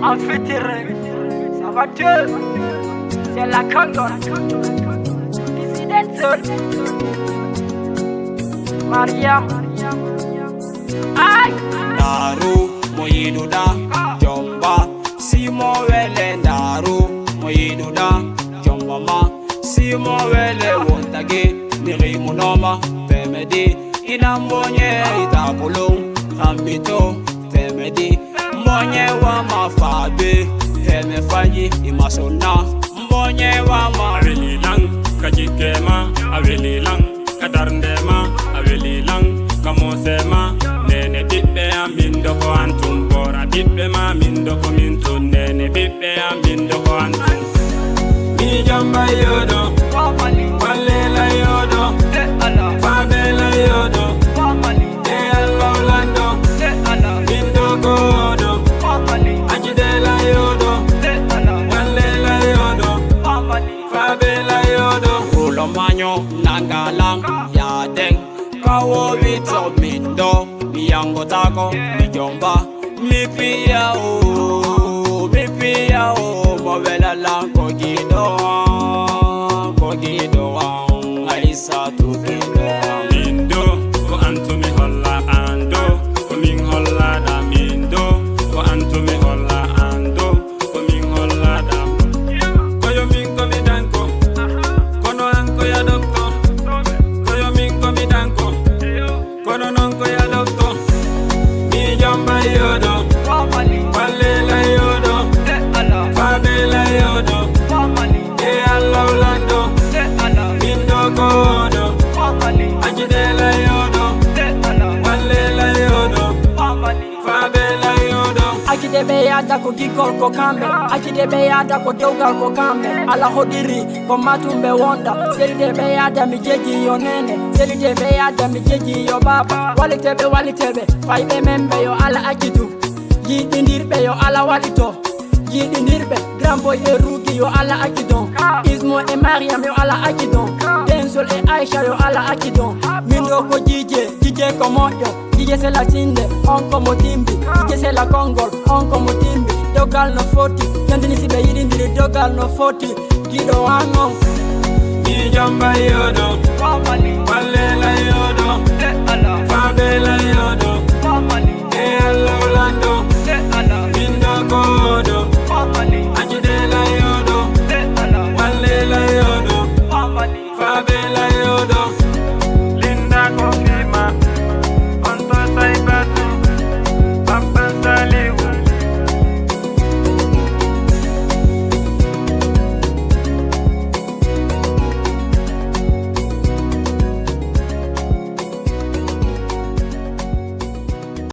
En fait, ça va Dieu. C'est la Condor. Dissident Soul. Mariam. Aïe. Daru moyiduda jomba simo wele daru moyiduda jomba ma simo wele wontage niri munoma temedi inambonye itabulung kambito temedi mbonye wa mafabe temefanyi imasona mbonye wa ma awelilang kajikema awelilang kadarndema awelilang kamosema nene bippe amindo ko antum bora bippe ma mindo ko minto nene bippe amindo ko antum mi jamba yodo walela yodo fabela yodo e alolando mindo godo ajidela yodo walela yodo fabela yodo ulo manyo nangalang ya deng kawo wito mindo miyango tako mijomba mipia o mobela lang kogido aisa tukido mindo ko antumi holla ando ko min holla da mindo ko antumi holla ando ko min holla da koyo min ko mi danko kono anko ya dokto koyo min ko mi danko kono non ko ya dokto mi jamba yodo walela yodo fabela yodo e alolando mindo godo ajidela yodo walela yodo fabela yodo Akidebe yada ko gikol ko kambe, akidebe yada ko dewgal ko kambe. Ala hodiri ko matumbe wonda, selidebe yada mi jeji yo nene, selidebe yada mi jeji yo baba. Walitebe, faybe membe yo ala akidu, yidindirbe yo ala walito, yidindirbe grand boy e rugi yo ala akidon, Ismo e Mariam yo ala akidon, Densol e Aisha yo ala akidon, mindo ko jije ko moyo. DJ c'est la Tinde, on comme Timbi. DJ c'est la Congol, on comme Timbi. Dogal no 40, yandini si be yidindiri dogal no 40. Gido wango mi jamba yodo walela